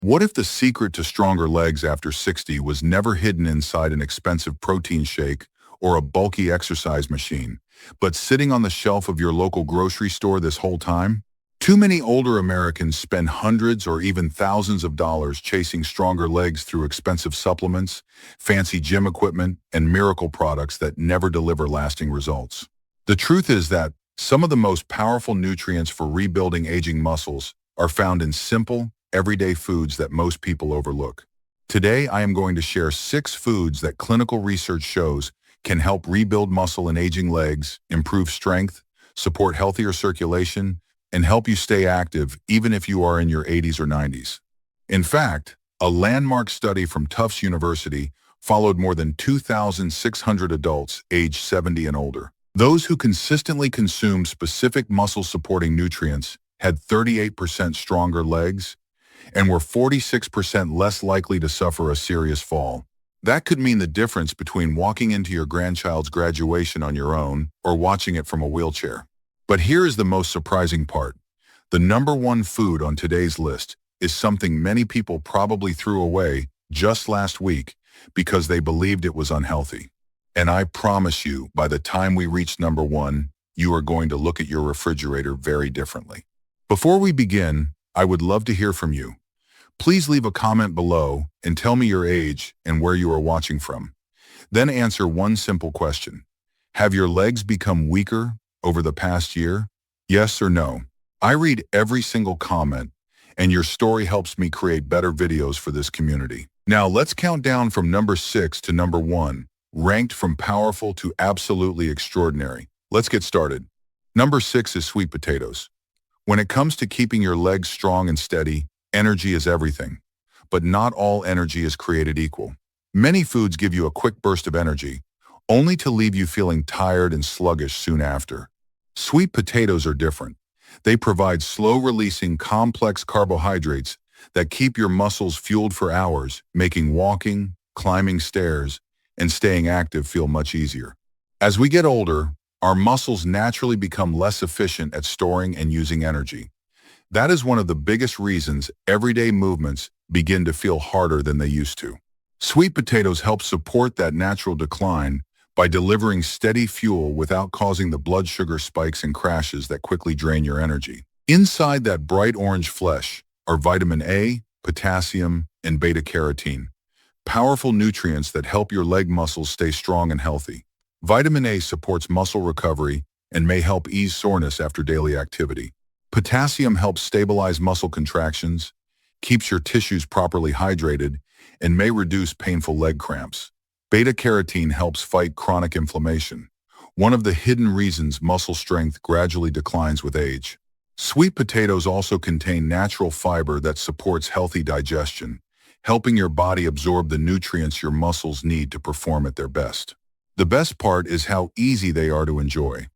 What if the secret to stronger legs after 60 was never hidden inside an expensive protein shake or a bulky exercise machine, but sitting on the shelf of your local grocery store this whole time? Too many older Americans spend hundreds or even thousands of dollars chasing stronger legs through expensive supplements, fancy gym equipment, and miracle products that never deliver lasting results. The truth is that some of the most powerful nutrients for rebuilding aging muscles are found in simple, everyday foods that most people overlook. Today, I am going to share 6 foods that clinical research shows can help rebuild muscle in aging legs, improve strength, support healthier circulation, and help you stay active even if you are in your 80s or 90s. In fact, a landmark study from Tufts University followed more than 2,600 adults aged 70 and older. Those who consistently consumed specific muscle-supporting nutrients had 38% stronger legs and were 46% less likely to suffer a serious fall. That could mean the difference between walking into your grandchild's graduation on your own or watching it from a wheelchair. But here is the most surprising part. The number one food on today's list is something many people probably threw away just last week because they believed it was unhealthy. And I promise you, by the time we reach number 1, you are going to look at your refrigerator very differently. Before we begin, I would love to hear from you. Please leave a comment below and tell me your age and where you are watching from. Then answer one simple question. Have your legs become weaker over the past year? Yes or no? I read every single comment, and your story helps me create better videos for this community. Now let's count down from number 6 to number 1, ranked from powerful to absolutely extraordinary. Let's get started. Number 6 is sweet potatoes. When it comes to keeping your legs strong and steady, energy is everything. But not all energy is created equal. Many foods give you a quick burst of energy, only to leave you feeling tired and sluggish soon after. Sweet potatoes are different. They provide slow-releasing complex carbohydrates that keep your muscles fueled for hours, making walking, climbing stairs, and staying active feel much easier. As we get older, our muscles naturally become less efficient at storing and using energy. That is one of the biggest reasons everyday movements begin to feel harder than they used to. Sweet potatoes help support that natural decline by delivering steady fuel without causing the blood sugar spikes and crashes that quickly drain your energy. Inside that bright orange flesh are vitamin A, potassium, and beta-carotene, powerful nutrients that help your leg muscles stay strong and healthy. Vitamin A supports muscle recovery and may help ease soreness after daily activity. Potassium helps stabilize muscle contractions, keeps your tissues properly hydrated, and may reduce painful leg cramps. Beta-carotene helps fight chronic inflammation, one of the hidden reasons muscle strength gradually declines with age. Sweet potatoes also contain natural fiber that supports healthy digestion, helping your body absorb the nutrients your muscles need to perform at their best. The best part is how easy they are to enjoy.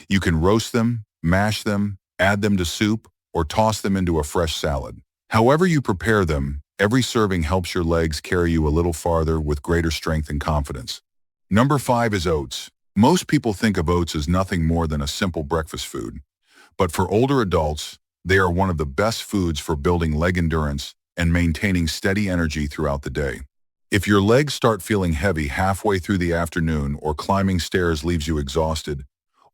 You can roast them, mash them, add them to soup, or toss them into a fresh salad. However you prepare them, every serving helps your legs carry you a little farther with greater strength and confidence. Number 5 is oats. Most people think of oats as nothing more than a simple breakfast food. But for older adults, they are one of the best foods for building leg endurance and maintaining steady energy throughout the day. If your legs start feeling heavy halfway through the afternoon or climbing stairs leaves you exhausted,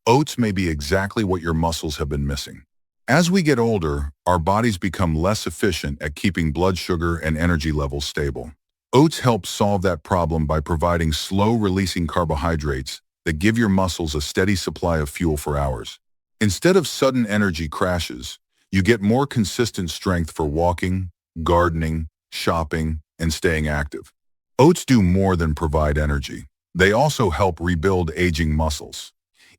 oats may be exactly what your muscles have been missing. As we get older, our bodies become less efficient at keeping blood sugar and energy levels stable. Oats help solve that problem by providing slow-releasing carbohydrates that give your muscles a steady supply of fuel for hours. Instead of sudden energy crashes, you get more consistent strength for walking, gardening, shopping, and staying active. Oats do more than provide energy. They also help rebuild aging muscles.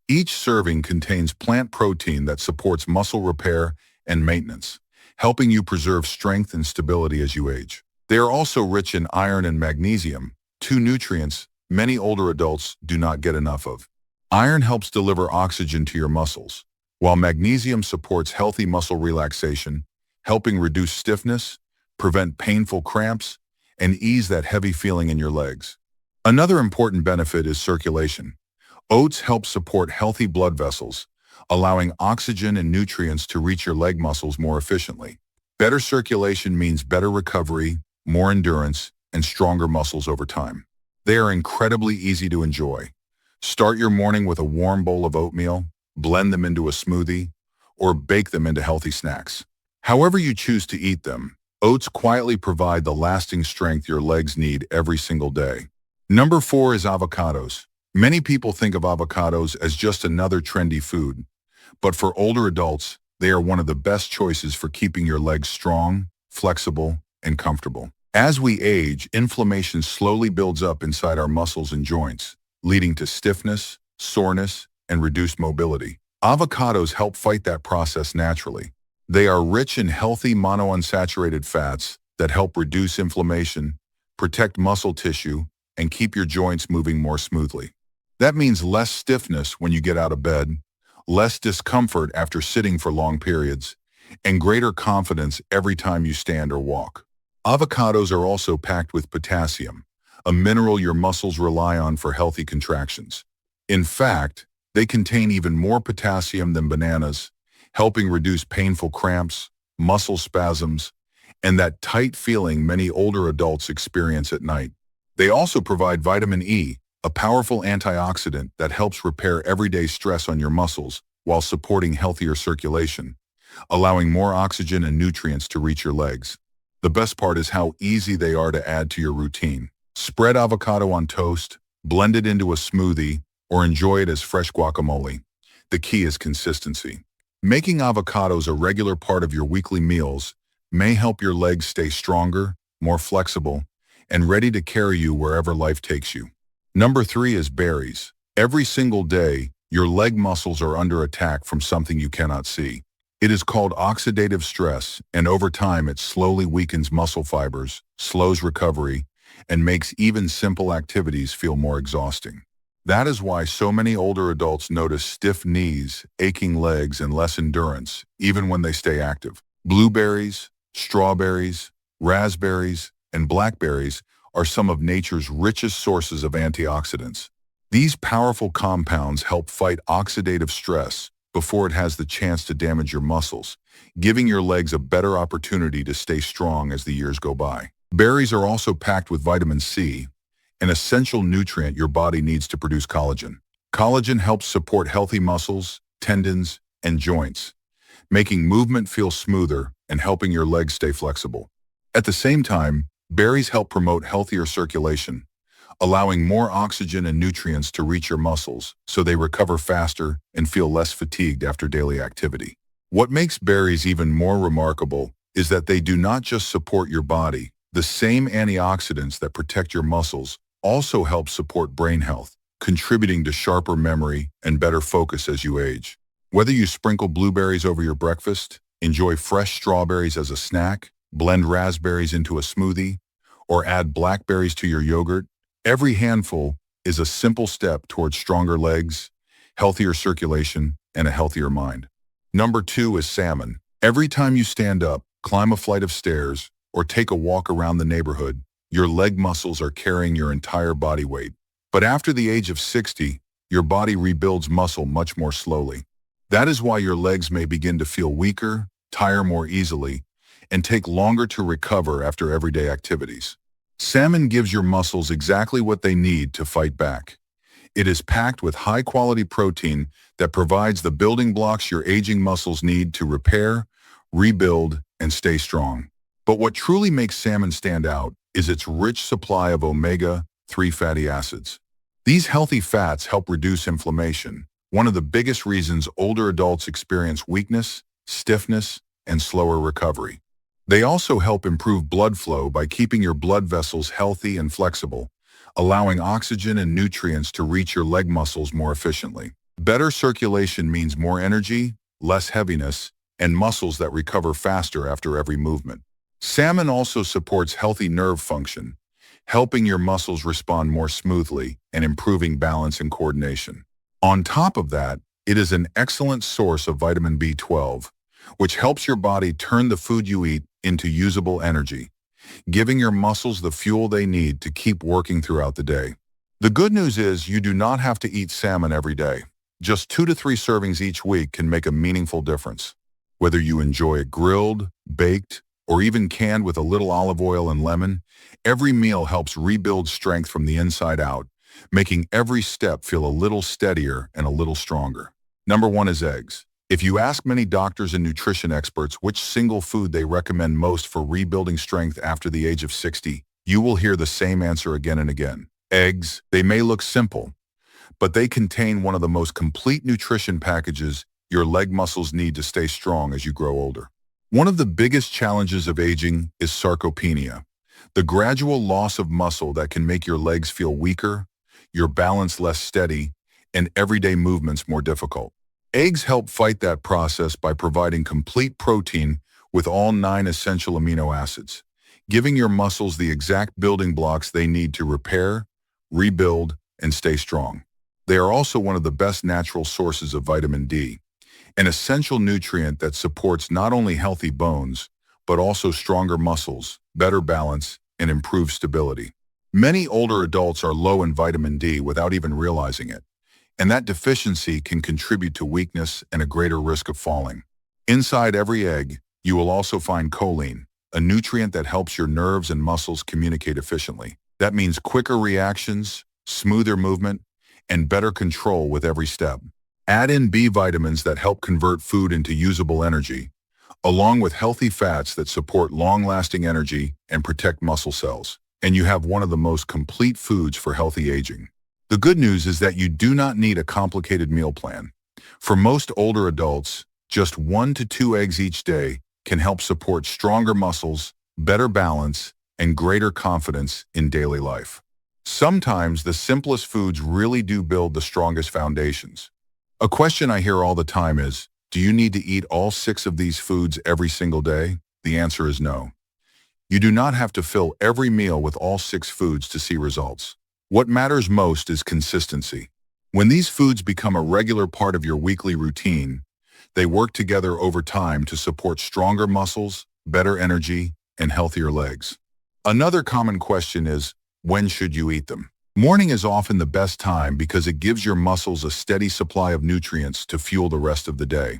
Each serving contains plant protein that supports muscle repair and maintenance, helping you preserve strength and stability as you age. They are also rich in iron and magnesium, 2 nutrients many older adults do not get enough of. Iron helps deliver oxygen to your muscles, while magnesium supports healthy muscle relaxation, helping reduce stiffness, prevent painful cramps, and ease that heavy feeling in your legs. Another important benefit is circulation. Oats help support healthy blood vessels, allowing oxygen and nutrients to reach your leg muscles more efficiently. Better circulation means better recovery, more endurance, and stronger muscles over time. They are incredibly easy to enjoy. Start your morning with a warm bowl of oatmeal, blend them into a smoothie, or bake them into healthy snacks. However you choose to eat them, oats quietly provide the lasting strength your legs need every single day. Number 4 is avocados. Many people think of avocados as just another trendy food, but for older adults, they are one of the best choices for keeping your legs strong, flexible, and comfortable. As we age, inflammation slowly builds up inside our muscles and joints, leading to stiffness, soreness, and reduced mobility. Avocados help fight that process naturally. They are rich in healthy monounsaturated fats that help reduce inflammation, protect muscle tissue, and keep your joints moving more smoothly. That means less stiffness when you get out of bed, less discomfort after sitting for long periods, and greater confidence every time you stand or walk. Avocados are also packed with potassium, a mineral your muscles rely on for healthy contractions. In fact, they contain even more potassium than bananas, helping reduce painful cramps, muscle spasms, and that tight feeling many older adults experience at night. They also provide vitamin E, a powerful antioxidant that helps repair everyday stress on your muscles while supporting healthier circulation, allowing more oxygen and nutrients to reach your legs. The best part is how easy they are to add to your routine. Spread avocado on toast, blend it into a smoothie, or enjoy it as fresh guacamole. The key is consistency. Making avocados a regular part of your weekly meals may help your legs stay stronger, more flexible, and ready to carry you wherever life takes you. Number 3 is berries. Every single day, your leg muscles are under attack from something you cannot see. It is called oxidative stress, and over time it slowly weakens muscle fibers, slows recovery, and makes even simple activities feel more exhausting. That is why so many older adults notice stiff knees, aching legs, and less endurance, even when they stay active. Blueberries, strawberries, raspberries, and blackberries are some of nature's richest sources of antioxidants. These powerful compounds help fight oxidative stress before it has the chance to damage your muscles, giving your legs a better opportunity to stay strong as the years go by. Berries are also packed with vitamin C, an essential nutrient your body needs to produce collagen. Collagen helps support healthy muscles, tendons, and joints, making movement feel smoother and helping your legs stay flexible. At the same time, berries help promote healthier circulation, allowing more oxygen and nutrients to reach your muscles so they recover faster and feel less fatigued after daily activity. What makes berries even more remarkable is that they do not just support your body. The same antioxidants that protect your muscles also help support brain health, contributing to sharper memory and better focus as you age. Whether you sprinkle blueberries over your breakfast, enjoy fresh strawberries as a snack, blend raspberries into a smoothie, or add blackberries to your yogurt, every handful is a simple step towards stronger legs, healthier circulation, and a healthier mind. Number 2 is salmon. Every time you stand up, climb a flight of stairs, or take a walk around the neighborhood, your leg muscles are carrying your entire body weight. But after the age of 60, your body rebuilds muscle much more slowly. That is why your legs may begin to feel weaker, tire more easily, and take longer to recover after everyday activities. Salmon gives your muscles exactly what they need to fight back. It is packed with high-quality protein that provides the building blocks your aging muscles need to repair, rebuild, and stay strong. But what truly makes salmon stand out is its rich supply of omega-3 fatty acids. These healthy fats help reduce inflammation, one of the biggest reasons older adults experience weakness, stiffness, and slower recovery. They also help improve blood flow by keeping your blood vessels healthy and flexible, allowing oxygen and nutrients to reach your leg muscles more efficiently. Better circulation means more energy, less heaviness, and muscles that recover faster after every movement. Salmon also supports healthy nerve function, helping your muscles respond more smoothly and improving balance and coordination. On top of that, it is an excellent source of vitamin B12, which helps your body turn the food you eat into usable energy, giving your muscles the fuel they need to keep working throughout the day. The good news is you do not have to eat salmon every day. Just 2 to 3 servings each week can make a meaningful difference. Whether you enjoy it grilled, baked, or even canned with a little olive oil and lemon, every meal helps rebuild strength from the inside out, making every step feel a little steadier and a little stronger. Number 1 is eggs. If you ask many doctors and nutrition experts which single food they recommend most for rebuilding strength after the age of 60, you will hear the same answer again and again. Eggs. They may look simple, but they contain one of the most complete nutrition packages your leg muscles need to stay strong as you grow older. One of the biggest challenges of aging is sarcopenia, the gradual loss of muscle that can make your legs feel weaker, your balance less steady, and everyday movements more difficult. Eggs help fight that process by providing complete protein with all 9 essential amino acids, giving your muscles the exact building blocks they need to repair, rebuild, and stay strong. They are also one of the best natural sources of vitamin D, an essential nutrient that supports not only healthy bones, but also stronger muscles, better balance, and improved stability. Many older adults are low in vitamin D without even realizing it, and that deficiency can contribute to weakness and a greater risk of falling. Inside every egg, you will also find choline, a nutrient that helps your nerves and muscles communicate efficiently. That means quicker reactions, smoother movement, and better control with every step. Add in B vitamins that help convert food into usable energy, along with healthy fats that support long-lasting energy and protect muscle cells. And you have one of the most complete foods for healthy aging. The good news is that you do not need a complicated meal plan. For most older adults, just 1 to 2 eggs each day can help support stronger muscles, better balance, and greater confidence in daily life. Sometimes the simplest foods really do build the strongest foundations. A question I hear all the time is, do you need to eat all 6 of these foods every single day? The answer is no. You do not have to fill every meal with all 6 foods to see results. What matters most is consistency. When these foods become a regular part of your weekly routine, they work together over time to support stronger muscles, better energy, and healthier legs. Another common question is, when should you eat them? Morning is often the best time because it gives your muscles a steady supply of nutrients to fuel the rest of the day.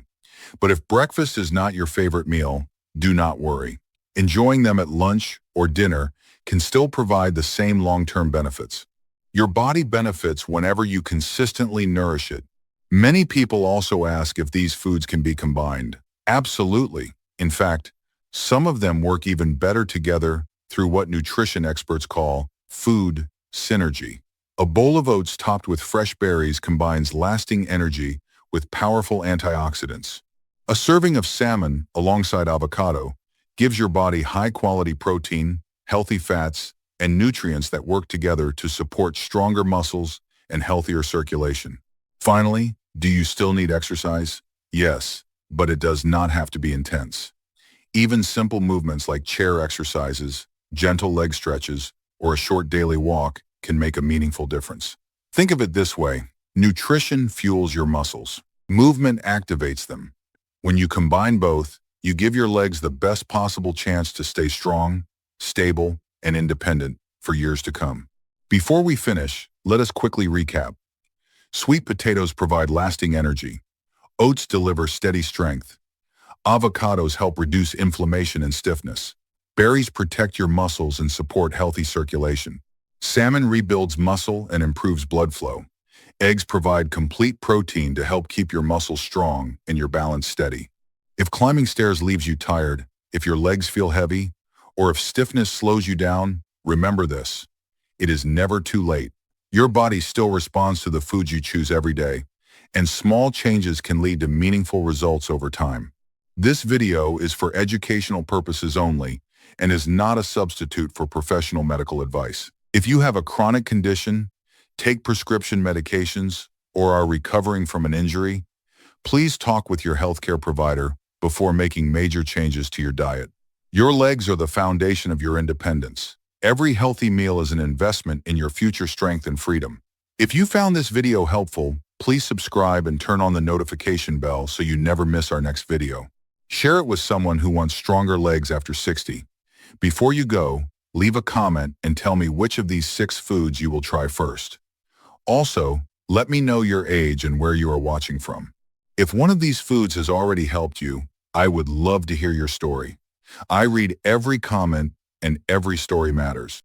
But if breakfast is not your favorite meal, do not worry. Enjoying them at lunch or dinner can still provide the same long-term benefits. Your body benefits whenever you consistently nourish it. Many people also ask if these foods can be combined. Absolutely. In fact, some of them work even better together through what nutrition experts call food synergy. A bowl of oats topped with fresh berries combines lasting energy with powerful antioxidants. A serving of salmon alongside avocado gives your body high-quality protein, healthy fats, and nutrients that work together to support stronger muscles and healthier circulation. Finally, do you still need exercise? Yes, but it does not have to be intense. Even simple movements like chair exercises, gentle leg stretches, or a short daily walk can make a meaningful difference. Think of it this way: nutrition fuels your muscles. Movement activates them. When you combine both, you give your legs the best possible chance to stay strong, stable, and independent for years to come. Before we finish, let us quickly recap. Sweet potatoes provide lasting energy. Oats deliver steady strength. Avocados help reduce inflammation and stiffness. Berries protect your muscles and support healthy circulation. Salmon rebuilds muscle and improves blood flow. Eggs provide complete protein to help keep your muscles strong and your balance steady. If climbing stairs leaves you tired, if your legs feel heavy, or if stiffness slows you down, remember this: it is never too late. Your body still responds to the foods you choose every day, and small changes can lead to meaningful results over time. This video is for educational purposes only and is not a substitute for professional medical advice. If you have a chronic condition, take prescription medications, or are recovering from an injury, please talk with your healthcare provider before making major changes to your diet. Your legs are the foundation of your independence. Every healthy meal is an investment in your future strength and freedom. If you found this video helpful, please subscribe and turn on the notification bell so you never miss our next video. Share it with someone who wants stronger legs after 60. Before you go, leave a comment and tell me which of these 6 foods you will try first. Also, let me know your age and where you are watching from. If one of these foods has already helped you, I would love to hear your story. I read every comment and every story matters.